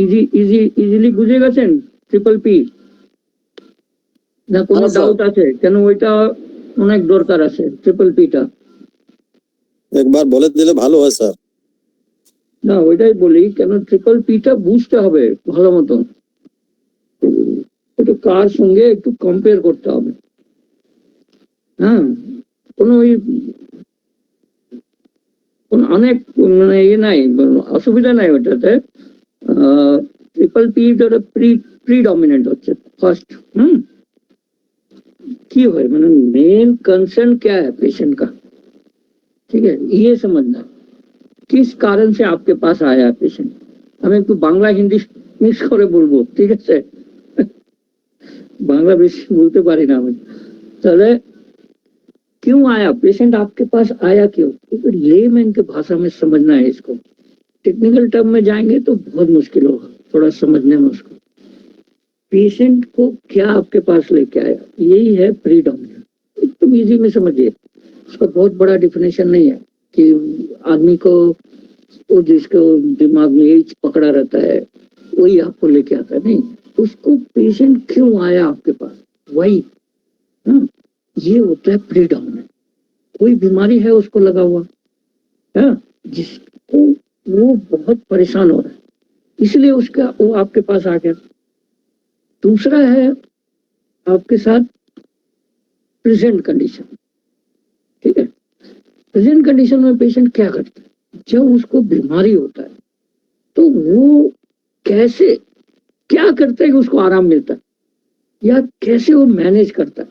Easily বুঝে গেছেন triple P না কোনো ডাউট আছে? কেন ওইটা অনেক দরকার আছে ট্রিপল পিটা, একবার বলে দিলে ভালো হয় স্যার। না ওইটাই বলি, কেন ট্রিপল পিটা বুঝতে হবে ভালো মতন, একটু কার সঙ্গে একটু কম্পেয়ার করতে হবে। হ্যাঁ, কোনো অনেক মানে ইয়ে নাই, অসুবিধা নাই ওটাতে। ट्रिपल पी प्रीडोमिनेंट হচ্ছে ফার্স্ট। की है मैंने मेन कंसर्न क्या है पेशेंट का, ठीक है, ये समझना किस कारण से आपके पास आया है पेशेंट। हमें একটু বাংলা হিন্দি মিক্স করে বলবো, ঠিক আছে? बांग्ला বেশি বলতে পারি না আমি। তাহলে क्यों आया पेशेंट आपके पास, आया क्यों? लेमैन के भाषा में समझना है इसको, टेक्निकल टर्म में जाएंगे तो बहुत मुश्किल होगा थोड़ा समझने में उसको। पेशेंट को क्या आपके पास लेके आया, यही है प्रीडोमिनेंट। एकदम इजी में समझिए, उसका बहुत बड़ा डिफिनेशन नहीं है कि आदमी को वो जिसको दिमाग में एज पकड़ा रहता है वही आपको लेके आता है, नहीं, उसको पेशेंट क्यों आया आपके पास वही। ये होता है प्रीडोमिनेंट। कोई बीमारी है उसको लगा हुआ है जिसको वो बहुत परेशान हो रहा है, इसलिए उसका वो आपके पास आ गया। दूसरा है आपके साथ प्रेजेंट कंडीशन, ठीक है। प्रेजेंट कंडीशन में पेशेंट क्या करता है, जब उसको बीमारी होता है तो वो कैसे क्या करता है कि उसको आराम मिलता है या कैसे वो मैनेज करता है,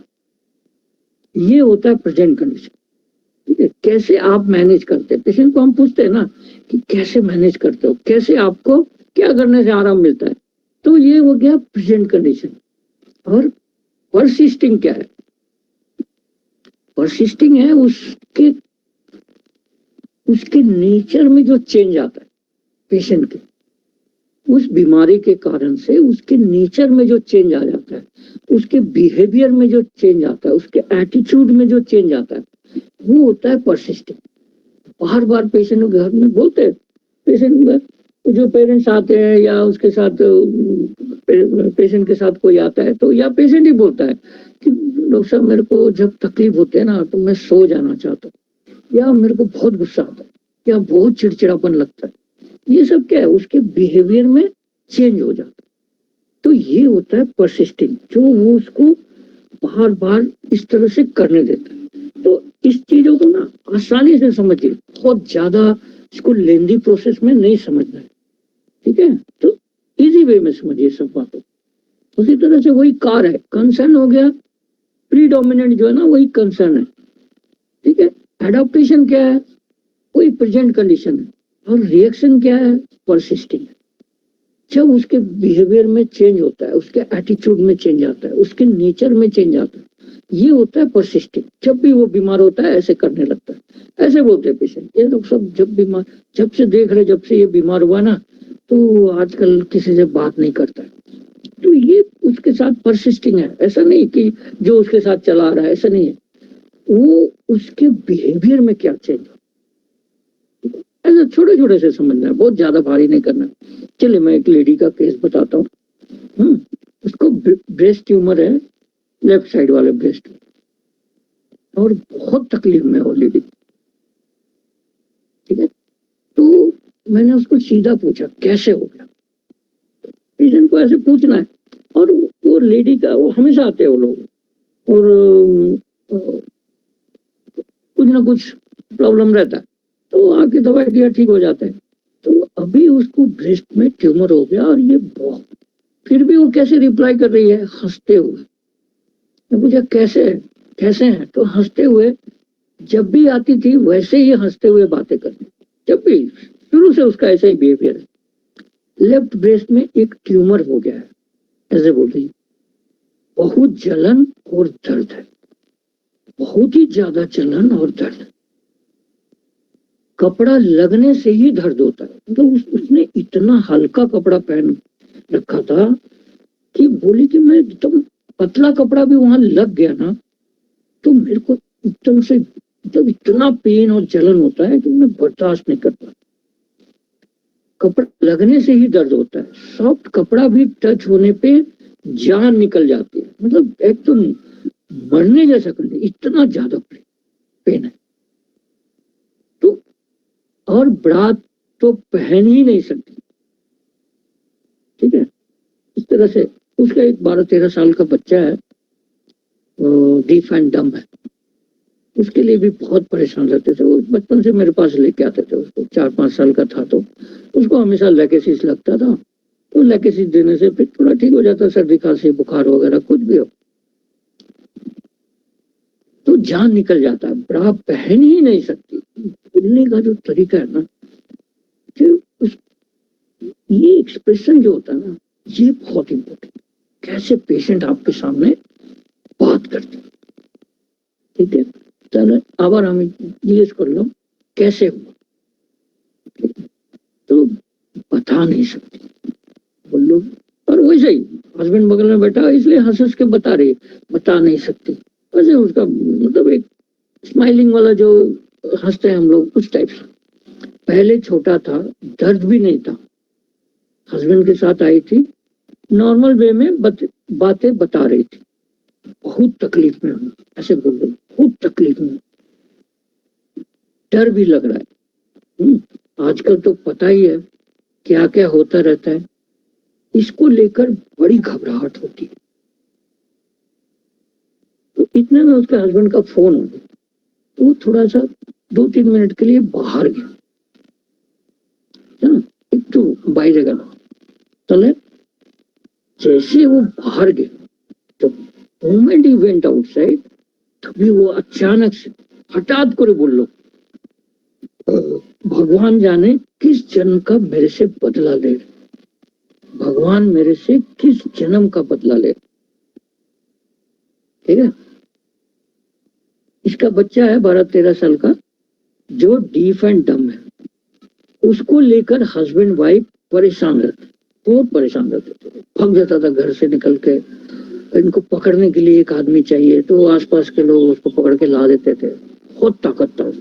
ये होता है प्रेजेंट कंडीशन, ठीक है। कैसे आप मैनेज करते हैं, पेशेंट को हम पूछते हैं ना कि कैसे मैनेज करते हो, कैसे आपको क्या करने से आराम मिलता है, तो ये हो गया प्रेजेंट कंडीशन। और परसिस्टिंग क्या है, परसिस्टिंग है उसके नेचर में जो चेंज आता है पेशेंट के, उस बीमारी के कारण से उसके नेचर में जो चेंज आ जाता है, उसके बिहेवियर में जो चेंज आता है, उसके एटीट्यूड में जो चेंज आता है, वो होता है परसिस्टिंग। बार बार पेशेंट घर में बोलते हैं, पेशेंट जो पेरेंट्स आते हैं या उसके साथ पेशेंट के साथ कोई आता है तो या पेशेंट ही बोलता है कि डॉक्टर साहब मेरे को जब तकलीफ होती है ना तो मैं सो जाना चाहता हूँ, या मेरे को बहुत गुस्सा आता है, या बहुत चिड़चिड़ापन लगता है। ये सब क्या है, उसके बिहेवियर में चेंज हो जाता है। तो ये होता है परसिस्टिंग, जो वो उसको बार बार इस तरह से करने देता है। तो इस चीजों को ना आसानी से समझिए, बहुत ज्यादा इसको लेंदी प्रोसेस में नहीं समझना है, ठीक है। तो इजी वे में समझिए सब बातों। उसी तरह से वही कार है, कंसर्न हो गया, प्रीडोमिनेंट जो है ना वही कंसर्न है, ठीक है। एडाप्टेशन क्या है, वही प्रेजेंट कंडीशन है, और रिएक्शन क्या है, परसिस्टिंग है। जब उसके बिहेवियर में चेंज होता है, उसके एटीट्यूड में चेंज आता है, उसके नेचर में चेंज आता है, ये होता है परसिस्टिंग। जब भी वो बीमार होता है ऐसे करने लगता है, ऐसे बोलते हैं पेशेंट। ये लोग सब जब से देख रहे, जब से ये बीमार हुआ ना तो आजकल किसी से बात नहीं करता है, तो ये उसके साथ परसिस्टिंग है। ऐसा नहीं कि जो उसके साथ चला रहा है, ऐसा नहीं है, वो उसके बिहेवियर में क्या चेंज हो, ऐसा छोटे छोटे से समझना है, बहुत ज्यादा भारी नहीं करना। चलिए मैं एक लेडी का केस बताता हूँ। उसको ब्रेस्ट ट्यूमर है, लेफ्ट साइड वाले ब्रेस्ट, और बहुत तकलीफ में वो लेडी, ठीक है। तो मैंने उसको सीधा पूछा कैसे हो गया, पेशेंट को ऐसे पूछना है। और वो लेडी का, वो हमेशा आते हैं वो लोग, और कुछ ना कुछ प्रॉब्लम रहता है तो आके दवाई दिया ठीक हो जाता है। तो अभी उसको ब्रेस्ट में ट्यूमर हो गया, और ये बहुत, फिर भी वो कैसे रिप्लाई कर रही है, हंसते हुए। मैं पूछा कैसे हैं, तो हंसते हुए, जब भी आती थी वैसे ही हंसते हुए बातें करती, जब भी, शुरू से उसका ऐसा ही बिहेवियर है। लेफ्ट ब्रेस्ट में एक ट्यूमर हो गया है, ऐसे बोल रही, बहुत जलन और दर्द है, बहुत ही ज्यादा जलन और दर्द। कपड़ा लगने से ही दर्द होता है, मतलब उसने इतना हल्का कपड़ा पहन रखा था कि बोली कि मैं एकदम पतला कपड़ा भी वहां लग गया ना तो मेरे को एकदम से मतलब इतना पेन और जलन होता है कि मैं बर्दाश्त नहीं कर पाता। कपड़ा लगने से ही दर्द होता है, सॉफ्ट कपड़ा भी टच होने पे जान निकल जाती है, मतलब एक तो मरने जैसा करने, इतना ज्यादा पेन है। तो और ब्रा तो पहन ही नहीं सकती, ठीक है। इस तरह से उसका एक 12-13 साल का बच्चा है, डीफ एंड डम है, उसके लिए भी बहुत परेशान रहते थे। वो बचपन से मेरे पास लेके आते थे उसको, 4-5 साल का था तो उसको हमेशा लैकेसिस लगता था, तो लैकेसिस देने से फिर थोड़ा ठीक हो जाता, सर्दी खांसी बुखार वगैरह कुछ भी हो। तो जान निकल जाता है, ब्रा पहन ही नहीं सकती। बोलने का जो तरीका है ना, कि उस ये एक्सप्रेशन जो होता है ना, ये बहुत इंपॉर्टेंट। कैसे पेशेंट आपके सामने बात करते, ठीक है। चलो আবার আমি জিজ্ঞেস করলাম कैसे हुआ, तो बता नहीं सकती, बोलो। और वैसे ही हस्बैंड बगल में बैठा इसलिए हंस हंस के बता रही, बता नहीं सकती। वैसे उसका मतलब एक स्माइलिंग वाला जो हंसते हैं हम लोग, उस टाइप से। पहले छोटा था, दर्द भी नहीं था, हस्बैंड के साथ आई थी, नॉर्मल वे में बातें बता रही थी, बहुत तकलीफ में हूँ, ऐसे बोल रही, बहुत तकलीफ में, डर भी लग रहा है। आजकल तो पता ही है क्या क्या होता रहता है, इसको लेकर बड़ी घबराहट होती है। तो इतने में उसके हस्बैंड का फोन हो गया, तो वो थोड़ा सा 2-3 मिनट के लिए बाहर गया, एक तो বাইরে গেল। তাহলে जैसे वो बाहर गए, तो मोमेंट ही वेंट आउटसाइड, तभी वो अचानक से हठात करे बोल लो, भगवान जाने किस जन्म का मेरे से बदला ले, भगवान मेरे से किस जन्म का बदला ले, ठीक है। इसका बच्चा है 12-13 साल का, जो डीफ एंड डम है, उसको लेकर हस्बैंड वाइफ परेशान रहते, बहुत परेशान रहते थे। भाग जाता था घर से निकल के, इनको पकड़ने के लिए एक आदमी चाहिए, तो आसपास के लोग उसको पकड़ के ला देते थे, बहुत ताकत था,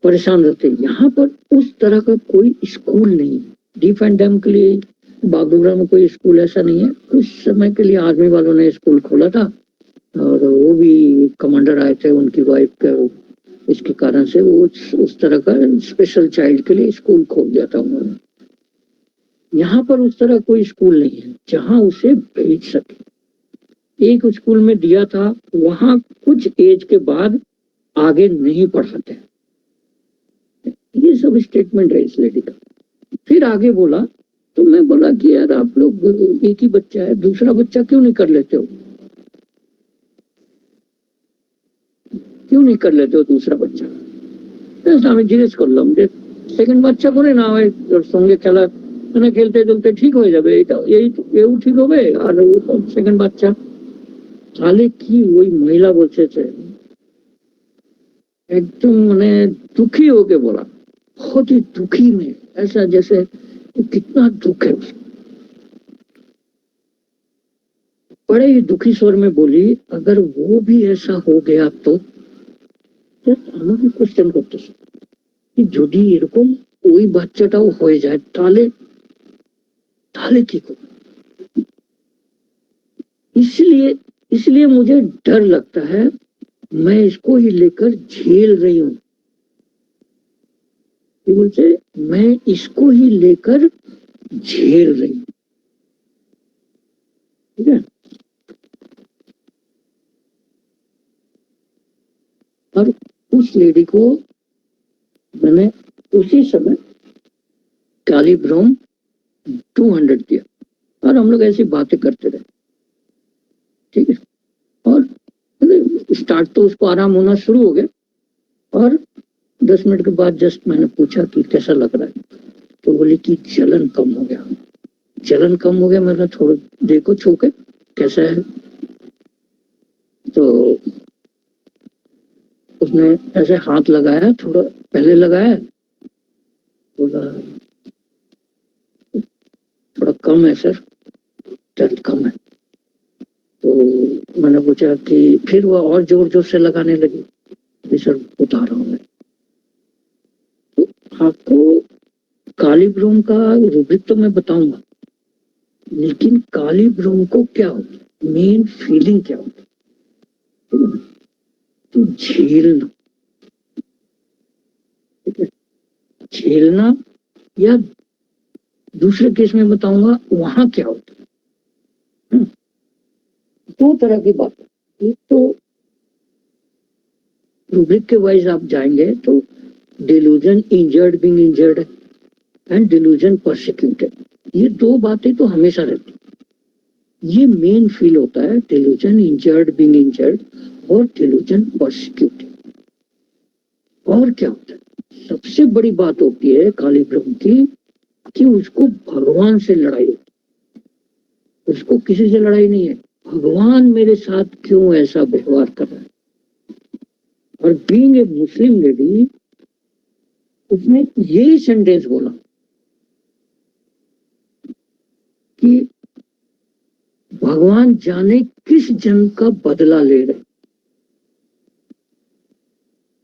परेशान रहते। यहाँ पर उस तरह का कोई स्कूल नहीं है डीफ एंड डम के लिए, बागडोगरा में कोई स्कूल ऐसा नहीं है। कुछ समय के लिए आर्मी वालों ने स्कूल खोला था, और वो भी कमांडर आए थे, उनकी वाइफ का इसके कारण से वो उस तरह का स्पेशल चाइल्ड के लिए स्कूल खोल दिया था उन्होंने। यहाँ पर उस तरह कोई स्कूल नहीं है जहां उसे भेज सके। एक स्कूल में दिया था, वहां कुछ एज के बाद आगे नहीं पढ़ाते, ये सब स्टेटमेंट है इस लेडी का। फिर आगे बोला, तो मैं बोला कि यार आप लोग एक ही बच्चा है, दूसरा बच्चा क्यों नहीं कर लेते हो, क्यों नहीं कर लेते हो दूसरा बच्चा। আমি জিজ্ঞেস করলাম যে সেকেন্ড বাচ্চা করে না হয় ওর সঙ্গে খেলা, মানে খেলতে চলতে ঠিক হয়ে যাবে, এটা এও ঠিক হবে আর ও সেকেন্ড বাচ্চা। তাহলে কি ওই মহিলা বলছে एकदम मैंने दुखी होके बोला, बहुत ही दुखी में, ऐसा जैसे कितना दुख है। बड़े ही दुखी स्वर में बोली, अगर वो भी ऐसा हो गया तो আমাকে কোশ্চেন করতেছে कि যদি এরকম ওই বাচ্চাটাও হয়ে যায় তাহলে তাহলে কি করব। इसलिए इसलिए मुझे डर लगता है, मैं इसको ही लेकर झेल रही हूँ, बोलते मैं इसको ही लेकर झेल रही हूँ, ठीक है। और उस लेडी को मैंने उसी समय कैलिब्रोम 200 दिया, और हम लोग ऐसी बातें करते रहे, ठीक है। और स्टार्ट तो उसको आराम होना शुरू हो गया, और 10 मिनट के बाद जस्ट मैंने पूछा कि कैसा लग रहा है, तो बोली कि जलन कम हो गया, जलन कम हो गया। मैंने थोड़ा देखो छू के कैसा है, तो उसने ऐसे हाथ लगाया, थोड़ा पहले लगाया, बोला थोड़ा कम है सर, दर्द कम है। तो मैंने पूछा कि फिर वो और जोर जोर से लगाने लगी, सर बता रहा हूँ मैं। तो आपको कालीब्रोम का रूब्रिक तो मैं बताऊंगा, लेकिन कालीब्रोम को क्या होता है, मेन फीलिंग क्या होती है, तो झेलना, ठीक है, झेलना। या दूसरे केस में बताऊंगा वहां क्या होता है। दो तरह की बात है, एक तो रूब्रिक के वाइज आप जाएंगे तो delusion injured being injured and delusion persecuted, ये दो बातें तो हमेशा रहती है। ये मेन फील होता है डिल्यूजन इंजर्ड बीइंग इंजर्ड और डिल्यूजन परसिक्यूटेड। और क्या होता है, सबसे बड़ी बात होती है कालीब्रह्म की कि उसको भगवान से लड़ाई होती है, उसको किसी से लड़ाई नहीं है, भगवान मेरे साथ क्यों ऐसा व्यवहार कर रहा है। और बीइंग ए मुस्लिम लेडी उसने यही सेंटेंस बोला कि भगवान जाने किस जन्म का बदला ले रहे,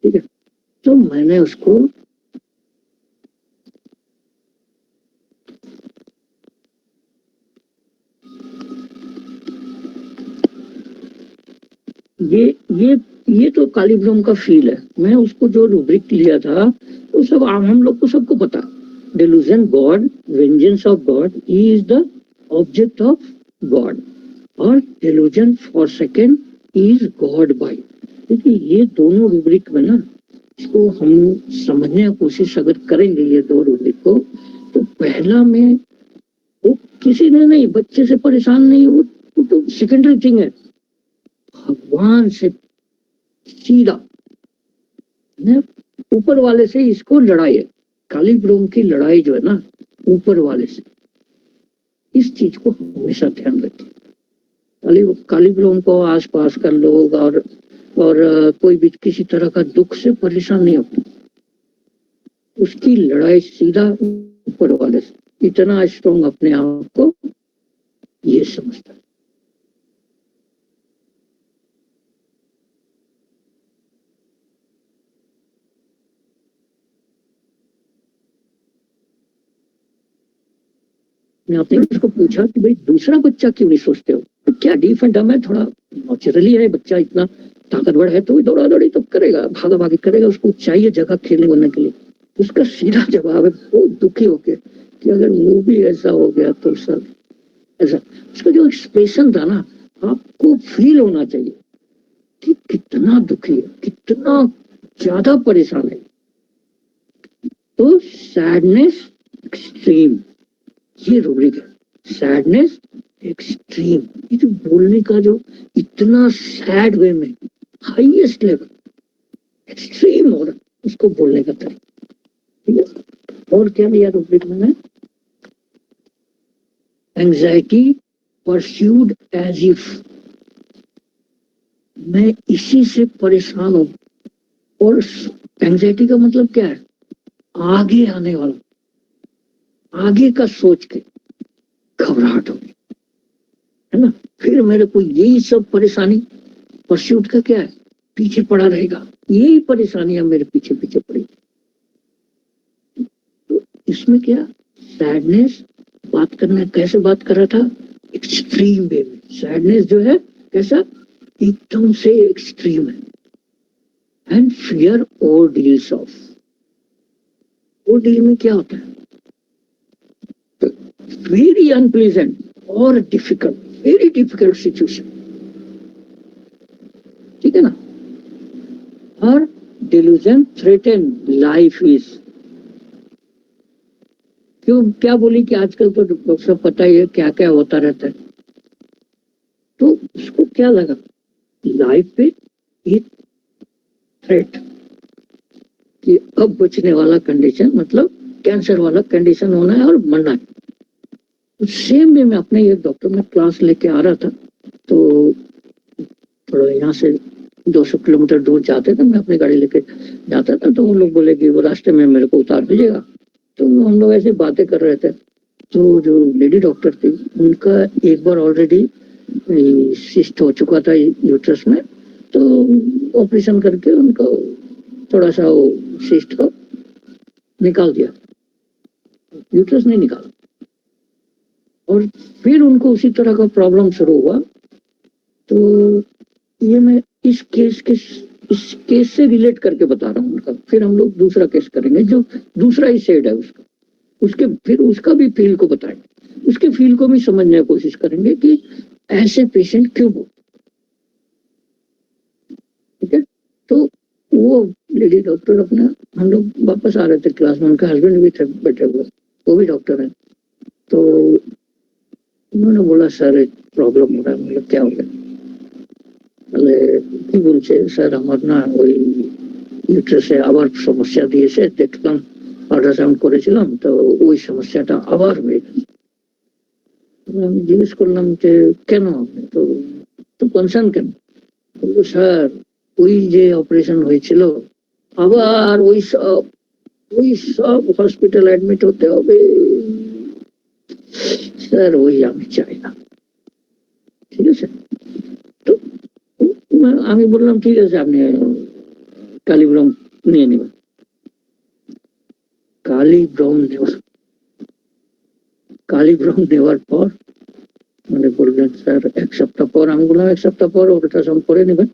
ठीक है। तो मैंने उसको ये तो कालीब्रह्म का फील है। मैं उसको जो रूब्रिक लिया था वो सब हम लोग को सबको पता, delusion God, vengeance of God, he is the object of God, और delusion for second is God by. देखिए ये दोनों रूब्रिक में ना, इसको हम समझने की कोशिश अगर करेंगे ये दो रूब्रिक को, तो पहला में वो किसी ने नहीं, बच्चे से परेशान नहीं, वो तो सेकेंडरी थिंग है। भगवान से सीधा ऊपर वाले से इसको लड़ाई है, कालीब्रह्म की लड़ाई जो है ना ऊपर वाले से, इस चीज को हमेशा ध्यान रखें। कालीब्रह्म को आस पास का लोग और कोई भी किसी तरह का दुख से परेशान नहीं होता, उसकी लड़ाई सीधा ऊपर वाले से, इतना स्ट्रॉन्ग अपने आप को ये समझता है। मैं आपने उसको पूछा कि भाई दूसरा बच्चा क्यों नहीं सोचते हो, तो क्या डिफेंड है, थोड़ा नेचुरली है, बच्चा इतना ताकतवर है तो दौड़ा दौड़ी तो करेगा, भागा भागी करेगा, उसको चाहिए जगह खेलने बोलने के लिए। उसका सीधा जवाब है बहुत दुखी होके कि अगर वो भी ऐसा हो गया तो सब ऐसा। उसका जो एक्सप्रेशन था ना, आपको फील होना चाहिए कि कितना दुखी है, कितना ज्यादा परेशान है। तो सैडनेस एक्सट्रीम, ये रूब्रिक है, सैडनेस एक्सट्रीम। ये जो बोलने का जो इतना सैड वे में हाईएस्ट लेवल एक्सट्रीम हो रहा उसको बोलने का तरीका, ठीक है। और क्या लिया रूब्रिक में, एंजाइटी परस्यूड एज इफ, मैं इसी से परेशान हूं। और एंजाइटी का मतलब क्या है, आगे आने वाला, आगे का सोच के घबराहट होगी, है ना। फिर मेरे को यही सब परेशानी, परस्यूट का क्या है, पीछे पड़ा रहेगा, यही परेशानियां मेरे पीछे पीछे पड़ी। तो इसमें क्या, सैडनेस बात करना, कैसे बात कर रहा था, एक्सट्रीम वे में। सैडनेस जो है कैसा, एकदम से एक्सट्रीम है। एंड फियर और डील्स ऑफ, वो डील में क्या होता है, वेरी अनप्लीजेंट और डिफिकल्ट, वेरी डिफिकल्ट सिचुएशन, ठीक है ना। और डिल्यूजन थ्रेटन लाइफ इज, क्यों क्या बोली कि आजकल तो डॉक्टर साहब पता ही है क्या क्या होता रहता है। तो उसको क्या लगा, लाइफ पे एक थ्रेट कि अब बचने वाला कंडीशन, मतलब कैंसर वाला कंडीशन होना है और मरना है। तो सेम वे में अपने एक डॉक्टर में क्लास लेके आ रहा था, तो थोड़ा यहाँ से 200 किलोमीटर दूर जाते थे, मैं अपनी गाड़ी लेके जाता था, तो उन लोग बोले कि वो रास्ते में मेरे को उतार दीजिएगा। तो हम लोग ऐसे बातें कर रहे थे, तो जो लेडी डॉक्टर थी उनका एक बार ऑलरेडी सिस्ट हो चुका था यूट्रस में, तो ऑपरेशन करके उनको थोड़ा सा वो सिस्ट को निकाल दिया। यूट्रस नहीं निकाला। और फिर उनको उसी तरह का प्रॉब्लम शुरू हुआ। तो ये मैं इस केस से रिलेट करके बता रहा हूँ उनका। फिर हम लोग दूसरा केस करेंगे जो दूसरा ही साइड है उसका, उसके फिर उसका भी फील को बताएंगे, उसके फील को भी समझने की कोशिश करेंगे कि ऐसे पेशेंट क्यों बोलते। ठीक है, तो वो लेडी डॉक्टर अपना, हम लोग वापस आ रहे थे क्लास में, उनका हस्बैंड भी थे बैठे हुए, वो भी डॉक्टर है। तो उन्होंने बोला सर एक प्रॉब्लम हो रहा है। मतलब क्या हो गया? কি বলছে স্যার, আমার না ওই ইউট্রাসে আবার সমস্যা দিয়েছে, দেখলাম আল্ট্রাসাউন্ড করেছিলাম তো ওই সমস্যাটা আবার হয়ে গেছে। আমি জিজ্ঞেস করলাম যে কেন, তো তো কনসার্ন কেন? বললো স্যার ওই যে অপারেশন হয়েছিল আবার ওই সব হসপিটাল অ্যাডমিট হতে হবে। স্যার ওই আমি চাই না। ঠিক আছে, তো আমি বললাম ঠিক আছে আপনি কালিব্রম নিয়ে নেবেন। কালিব্রম নেওয়ার পর মানে বললেন স্যার এক সপ্তাহ পর। আমি বললাম এক সপ্তাহ পর আল্ট্রাসাউন্ড করে নেবেন।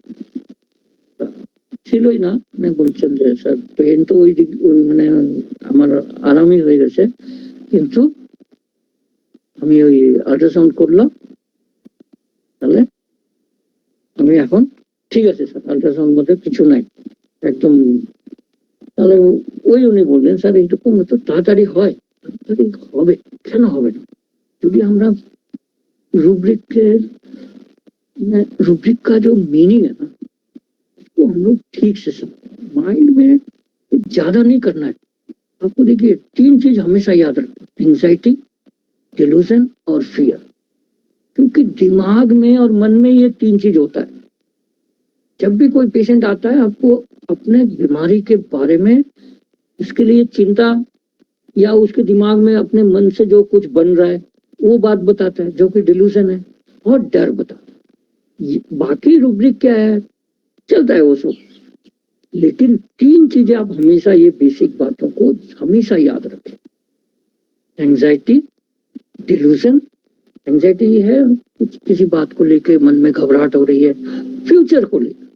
ছিলই না, মানে বলছেন যে স্যার পেন তো ওই দিক মানে আমার আরামই হয়ে গেছে, কিন্তু আমি ওই আল্ট্রাসাউন্ড করলাম, তাহলে আমি এখন ঠিক আছে স্যার, আল্ট্রাসাউন্ড মধ্যে কিছু নাই একদম। তাহলে ওই উনি বললেন স্যার এইরকম তো তাড়াতাড়ি হয়, তাড়াতাড়ি হবে কেন হবে না? যদি আমরা रूब्रिक का जो मीनिंग है ना वो हम लोग ठीक से समझ, माइंड में ज्यादा नहीं करना है। आपको देखिए 3 चीज हमेशा याद रखना, एंजाइटी, डिल्यूजन और फियर। क्योंकि दिमाग में और मन में ये 3 चीज होता है। जब भी कोई पेशेंट आता है आपको अपने बीमारी के बारे में, उसके लिए चिंता या उसके दिमाग में अपने मन से जो कुछ बन रहा है वो बात बताता है, जो कि डिल्यूजन है, और डर बताता है। बाकी रूब्रिक क्या है, चलता है वो सब। लेकिन 3 चीजें आप हमेशा ये बेसिक बातों को हमेशा याद रखें, एंजाइटी, डिल्यूजन। एंजाइटी ये है किसी बात को लेके मन में घबराहट हो रही है, फ्यूचर को लेकर।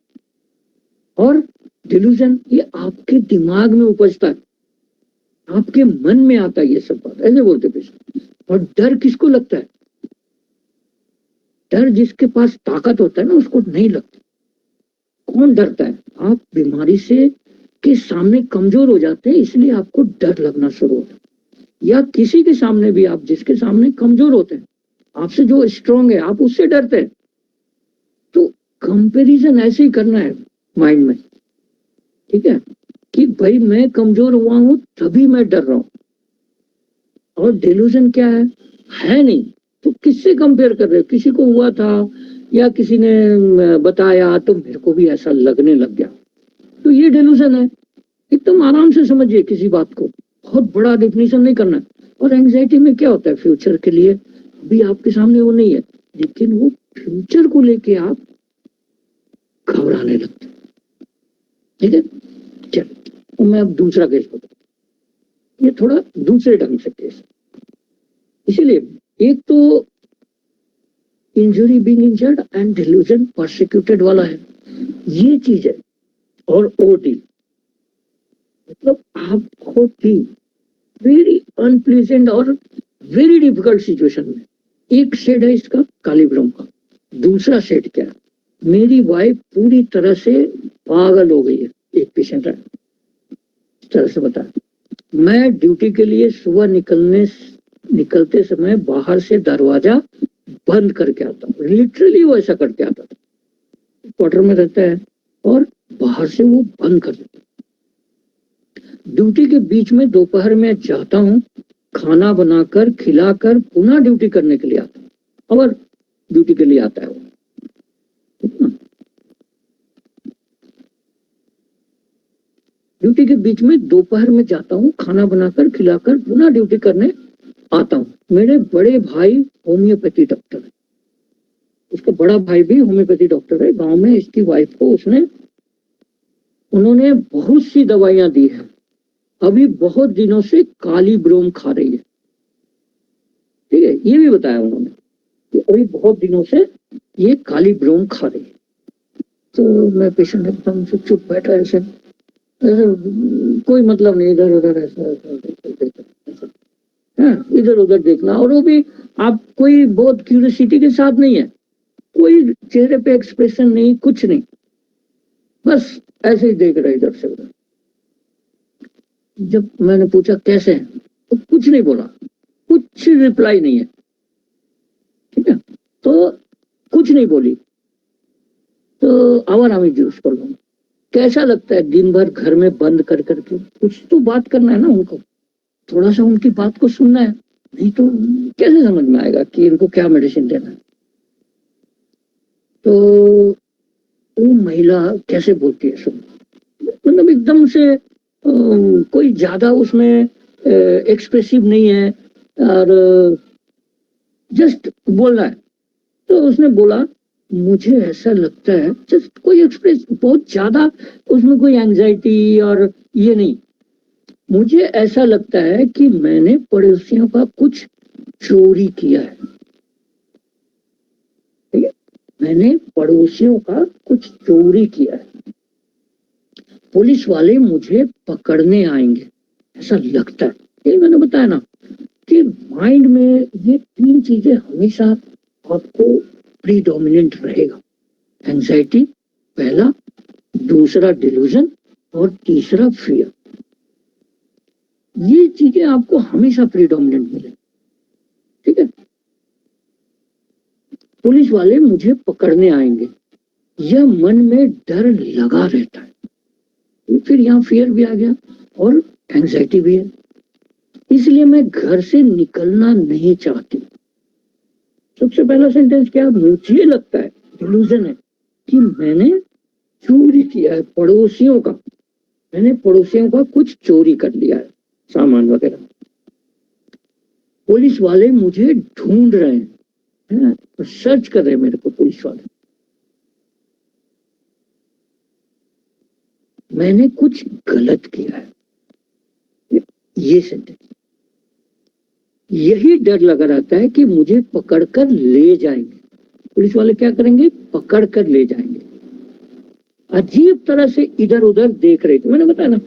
और डिल्यूजन ये आपके दिमाग में उपजता है, आपके मन में आता है ये सब बात, ऐसे बोलते पेशेंट। और डर किसको लगता है? डर जिसके पास ताकत होता है ना उसको नहीं लगता। कौन डरता है? आप बीमारी से के सामने कमजोर हो जाते हैं इसलिए आपको डर लगना शुरू होता है। या किसी के सामने भी आप जिसके सामने कमजोर होते हैं, आपसे जो स्ट्रांग है आप उससे डरते हैं। तो कंपैरिजन ऐसे ही करना है माइंड में, ठीक है, कि भाई मैं कमजोर हुआ हूं तभी मैं डर रहा हूं। और डिल्यूजन क्या है नहीं, तो किससे कंपेयर कर रहे हो? किसी को हुआ था या किसी ने बताया तो मेरे को भी ऐसा लगने लग गया, तो ये डिल्यूजन है। एकदम आराम से समझिए किसी बात को, बहुत बड़ा डेफिनेशन नहीं करना है। और एंजाइटी में क्या होता है, फ्यूचर के लिए अभी आपके सामने वो नहीं है, लेकिन वो फ्यूचर को लेके आप घबराने लगते। ठीक है, चल मैं अब दूसरा केस बताऊं। ये थोड़ा दूसरे ढंग से केस, इसीलिए एक तो injury being injured and delusion persecuted वाला है, ये चीज है। और ओटी मतलब आपको थी वेरी अनप्लीजेंट और वेरी डिफिकल्ट सिचुएशन में। एक सेट है इसका कालीब्रम का, दूसरा सेट क्या है, मेरी वाइफ पूरी तरह से पागल हो गई है। एक पेशेंट है इस तरह से बताया, मैं ड्यूटी के लिए सुबह निकलते समय बाहर से दरवाजा बंद करके आता हूँ, लिटरली वो ऐसा करके आता था। क्वार्टर में रहता है और बाहर से वो बंद कर देता। ड्यूटी के बीच में दोपहर में जाता हूँ, खाना बनाकर खिलाकर पुनः ड्यूटी करने के लिए आता हूँ। और ड्यूटी के लिए आता है वो, ड्यूटी के बीच में दोपहर में जाता हूँ, खाना बनाकर खिलाकर पुनः ड्यूटी करने आता हूँ। मेरे बड़े भाई होम्योपैथी डॉक्टर है, उसका बड़ा भाई भी होम्योपैथी डॉक्टर है। गांव में इसकी वाइफ को उन्होंने बहुत सी दवाइयां दी है, अभी बहुत दिनों से कालीब्रोम खा रही है। ठीक है, ये भी बताया उन्होंने कि अभी बहुत दिनों से ये काली ब्रोम खा रही है। तो मैं पेशेंट एकदम से चुप बैठा ऐसे, कोई मतलब नहीं, इधर उधर ऐसा इधर उधर देखना, और वो भी आप कोई बहुत क्यूरियोसिटी के साथ नहीं है, कोई चेहरे पे एक्सप्रेशन नहीं, कुछ नहीं, बस ऐसे ही देख रहे इधर से उधर। जब मैंने पूछा कैसे हैं, तो कुछ नहीं बोला, कुछ रिप्लाई नहीं है, ठीक है, तो कुछ नहीं बोली। तो आवर आमी जूस कर लो, कैसा लगता है दिन भर घर में बंद कर करके, कुछ तो बात करना है ना उनको, थोड़ा सा उनकी बात को सुनना है, नहीं तो कैसे समझ में आएगा कि इनको क्या मेडिसिन देना है। तो वो महिला कैसे बोलती है सुन, मतलब एकदम से कोई ज्यादा उसमें एक्सप्रेसिव नहीं है, और जस्ट बोल रहा है। तो उसने बोला मुझे ऐसा लगता है, जस्ट कोई एक्सप्रेस, बहुत ज्यादा उसमें कोई एंजाइटी और ये नहीं, मुझे ऐसा लगता है कि मैंने पड़ोसियों का कुछ चोरी किया है, ठीक है, मैंने पड़ोसियों का कुछ चोरी किया है, पुलिस वाले मुझे पकड़ने आएंगे, ऐसा लगता है। ये मैंने बताया ना कि माइंड में ये तीन चीजें हमेशा आपको प्रीडोमिनेंट रहेगा, एंजाइटी पहला, दूसरा डिल्यूजन, और तीसरा फियर। ये चीजें आपको हमेशा प्रीडोमिनेंट मिले, ठीक है। पुलिस वाले मुझे पकड़ने आएंगे, यह मन में डर लगा रहता है, फिर यहाँ फियर भी आ गया और एंजाइटी भी है, इसलिए मैं घर से निकलना नहीं चाहती। सबसे पहला सेंटेंस क्या, मुझे लगता है, डिल्यूजन है कि मैंने चोरी किया है पड़ोसियों का, मैंने पड़ोसियों का कुछ चोरी कर लिया है, सामान वगैरह। पुलिस वाले मुझे ढूंढ रहे हैं, सर्च कर रहे हैं मेरे को पुलिस वाले, मैंने कुछ गलत किया है, ये सेंटेंस। यही डर लगा रहता है कि मुझे पकड़कर ले जाएंगे, पुलिस वाले क्या करेंगे, पकड़ कर ले जाएंगे। अजीब तरह से इधर उधर देख रहे थे, मैंने बताया ना,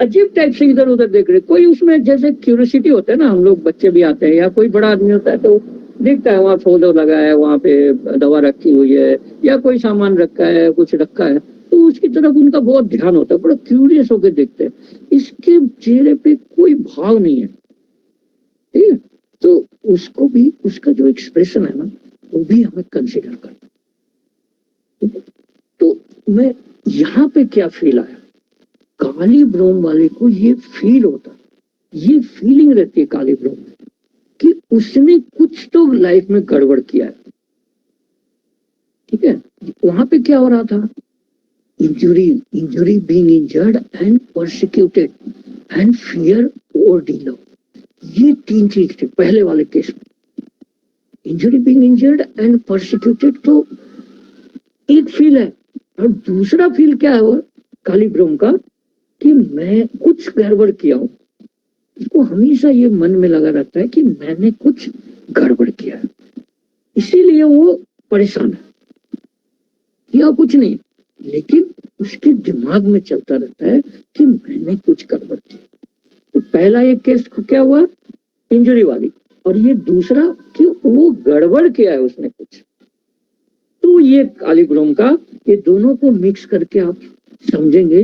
अजीब टाइप से इधर उधर देख रहे, कोई उसमें जैसे क्यूरियोसिटी होता है ना, हम लोग बच्चे भी आते हैं या कोई बड़ा आदमी होता है तो देखता है वहाँ फोटो लगा है, वहाँ पे दवा रखी हुई है या कोई सामान रखा है, कुछ रखा है, तो उसकी तरफ उनका बहुत ध्यान होता है, बड़ा क्यूरियस होकर देखते हैं। इसके चेहरे पे कोई भाव नहीं है, ठीक है, तो उसको भी, उसका जो एक्सप्रेशन है ना, वो भी हमें कंसिडर करना। तो मैं यहाँ पे क्या फील आया, काली ब्रोम वाले को ये फील होता, ये फीलिंग रहती है काली ब्रोम में कि उसने कुछ तो लाइफ में गड़बड़ किया है, ठीक है। वहां पे क्या हो रहा था, injury being injured and persecuted and fear और डीलर, ये तीन चीज थे पहले वाले केस में। Injury being injured and persecuted तो एक फील है, और दूसरा फील क्या है वो काली ब्रोम का, कि मैं कुछ गड़बड़ किया हूं, इसको हमेशा ये मन में लगा रहता है कि मैंने कुछ गड़बड़ किया है, इसीलिए वो परेशान है या कुछ नहीं, लेकिन उसके दिमाग में चलता रहता है कि मैंने कुछ गड़बड़ किया। तो पहला एक केस क्या हुआ, इंजरी वाली, और ये दूसरा कि वो गड़बड़ किया है उसने कुछ। तो ये काली ब्रोम का, ये दोनों को मिक्स करके आप समझेंगे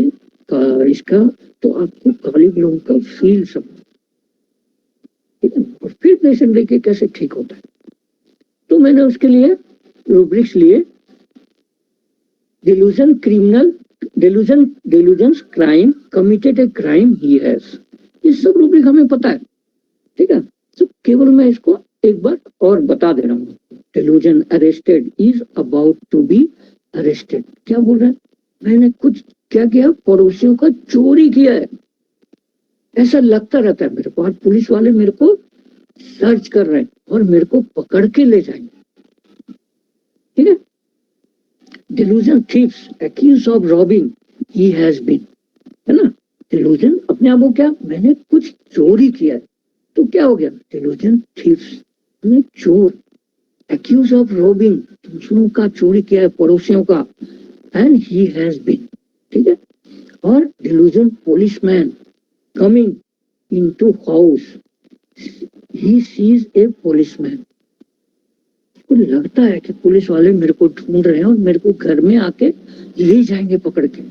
इसका, तो आपको काली ब्रोम का फील समझ, ठीक है, और फिर पेशेंट लेके कैसे ठीक होता है। तो मैंने उसके लिए रूब्रिक्स लिए, delusion criminal, delusion crime, committed a crime he has, ये सब रूब्रिक हमें पता है, ठीक है। तो केवल मैं इसको एक बार और बता दे रहा हूँ, delusion arrested is about to be arrested, क्या बोल रहा है, मैंने कुछ क्या किया, पड़ोसियों का चोरी किया है, ऐसा लगता रहता है मेरे को, और पुलिस वाले मेरे को सर्च कर रहे हैं और मेरे को पकड़ के ले जाएंगे, ठीक है। Delusion thieves accuse of robbing he has been, है ना, डिल्यूजन अपने आप को क्या, मैंने कुछ चोरी किया है, तो क्या हो गया, डिल्यूजन थीव्स ने चोर, एक्यूज ऑफ रॉबिंग, दूसरों का चोरी किया है, पड़ोसियों का, एंड ही हैज बीन, ठीक है। और delusion policeman coming into house, he sees A policeman, को लगता है कि पुलिस वाले मेरे को ढूंढ रहे हैं और मेरे को घर में आके ले जाएंगे पकड़ के।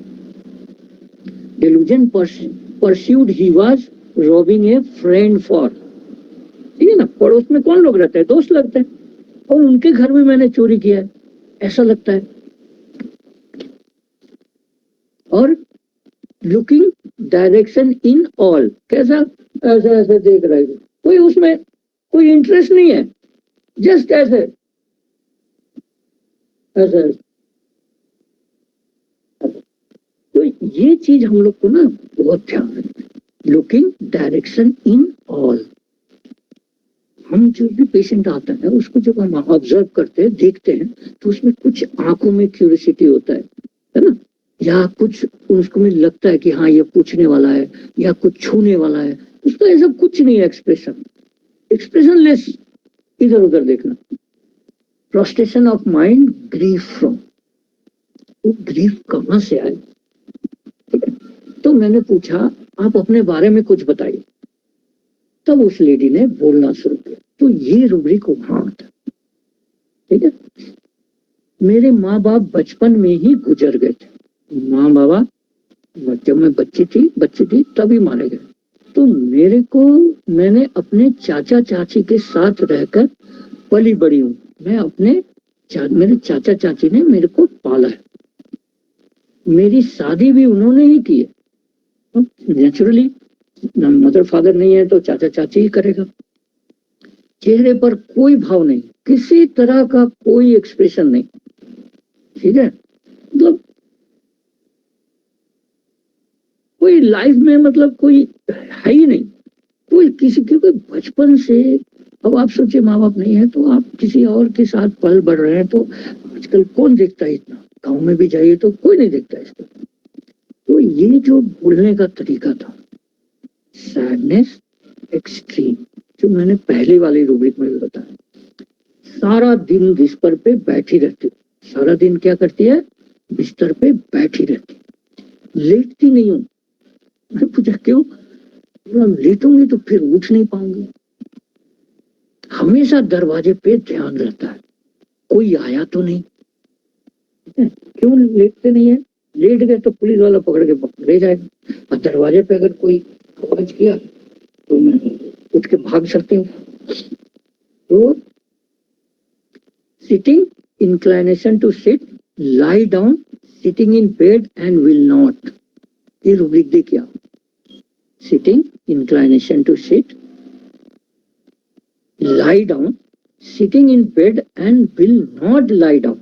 Delusion pursued, he was robbing a friend for, ठीक है ना, पड़ोस में कौन लोग रहते हैं, दोस्त लगते हैं, और उनके घर में मैंने चोरी किया है, ऐसा लगता है। और लुकिंग डायरेक्शन इन ऑल, कैसा, ऐसे ऐसे देख रहे हैं, कोई उसमें कोई इंटरेस्ट नहीं है, जस्ट ऐसे ऐसे। तो ये चीज हम लोग को ना बहुत ध्यान रखना है, लुकिंग डायरेक्शन इन ऑल। हम जो भी पेशेंट आता है उसको जब हम ऑब्जर्व करते हैं, देखते हैं, तो उसमें कुछ आंखों में क्यूरियोसिटी होता है ना, या कुछ उसको में लगता है कि हाँ ये पूछने वाला है या कुछ छूने वाला है, उसका ऐसा कुछ नहीं है, एक्सप्रेशन लेस, इधर उधर देखना। Frustration of mind, grief from, वो ग्रीफ कहां से आए, ठीक है। तो मैंने पूछा आप अपने बारे में कुछ बताइए, तब उस लेडी ने बोलना शुरू किया। तो ये रूब्रिक वहां था, ठीक है। मेरे माँ बाप बचपन में ही गुजर गए थे, माँ बाबा जब मैं बच्ची थी तभी मारे गए। तो मैंने अपने चाचा चाची के साथ रहकर पली बड़ी हूँ, मैं मेरे चाचा चाची ने मेरे को पाला है, मेरी शादी भी उन्होंने ही की है, नेचुरली मदर फादर नहीं है तो चाचा चाची ही करेगा। चेहरे पर कोई भाव नहीं, किसी तरह का कोई एक्सप्रेशन नहीं, ठीक है, मतलब कोई लाइफ में मतलब कोई है ही नहीं, कोई किसी, क्योंकि बचपन से, अब आप सोचिए माँ बाप नहीं है तो आप किसी और के साथ पल बढ़ रहे हैं, तो आजकल कौन देखता है इतना, गांव में भी जाइए तो कोई नहीं देखता इसको। तो ये जो बोलने का तरीका था, सैडनेस एक्सट्रीम, जो मैंने पहले वाली रूब्रिक में भी बताया, सारा दिन बिस्तर पे बैठी रहती, सारा दिन क्या करती है, बिस्तर पे बैठी रहती, लेटती नहीं हूँ। मैंने पूछा क्यों, लेटूंगी तो फिर उठ नहीं पाऊंगी, हमेशा दरवाजे पे ध्यान रहता है कोई आया तो नहीं, क्यों लेटते नहीं है, लेट गए तो पुलिस वाला पकड़ के ले जाएगा, और दरवाजे पे अगर कोई आवाज किया तो मैं उठ के भाग सकती हूँ। तो sitting, inclination to sit, lie down, sitting in bed and will not, ये रूब्रिक देखिए आप, sitting, inclination to sit, lie down, sitting in bed and will not lie down,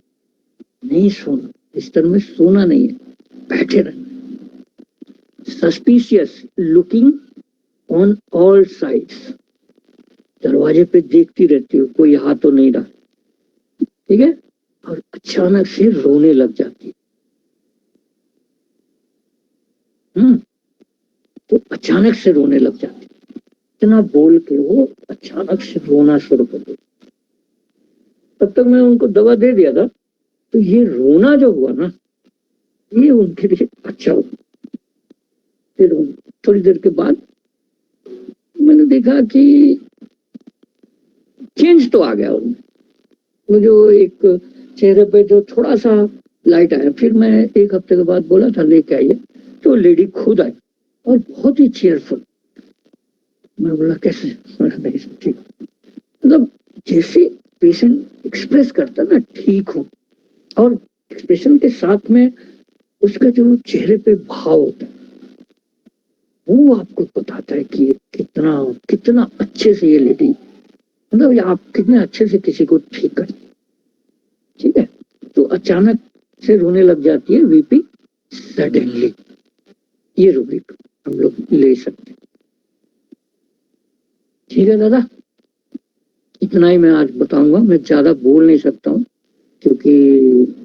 नहीं सोना, बिस्तर में सोना नहीं है, बैठे रहना। Suspicious, looking on all sides, दरवाजे पे देखती रहती हो कोई हाथ तो नहीं रहा, ठीक है। और अचानक से रोने लग जाती, तो अचानक से रोने लग जाती, इतना बोल के वो अचानक से रोना शुरू कर देती। तब तक मैं उनको दवा दे दिया था, तो ये रोना जो हुआ ना, ये उनके लिए अच्छा हुआ। फिर थोड़ी देर के बाद मैंने देखा कि चेंज तो आ गया उनमें, वो जो एक चेहरे पे जो थोड़ा सा लाइट आया। फिर मैं एक हफ्ते के बाद बोला था लेके आइए, तो लेडी खुद आई और बहुत ही चेयरफुल। मैं बोला कैसे, नहीं ठीक, मतलब जैसे पेशेंट एक्सप्रेस करता ना ठीक हो, और एक्सप्रेशन के साथ में उसका जो चेहरे पे भाव होता है वो आपको बताता है कि कितना कितना अच्छे से ये लेडी, मतलब आप कितने अच्छे से किसी को ठीक करते, ठीक है। तो अचानक से रोने लग जाती है, वीपिंग सडनली, ये रूब्रिक हम लोग ले सकते हैं, ठीक है दादा। इतना ही मैं आज बताऊंगा, मैं ज्यादा बोल नहीं सकता हूँ क्योंकि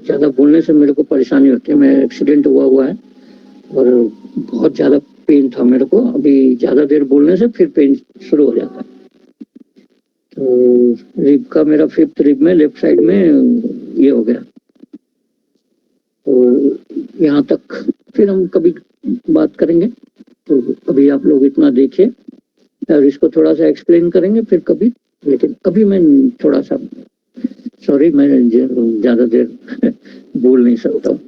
ज्यादा बोलने से मेरे को परेशानी होती है, मैं एक्सीडेंट हुआ है और बहुत ज्यादा पेन था मेरे को, अभी ज्यादा देर बोलने से फिर पेन शुरू हो जाता है। तो रिब का मेरा 5th रिब में लेफ्ट साइड में ये हो गया। तो यहाँ तक फिर हम कभी बात करेंगे। तो अभी आप लोग इतना देखिए और इसको थोड़ा सा एक्सप्लेन करेंगे फिर कभी। लेकिन अभी मैं थोड़ा सा सॉरी, मैं ज्यादा देर बोल नहीं सकता हूँ।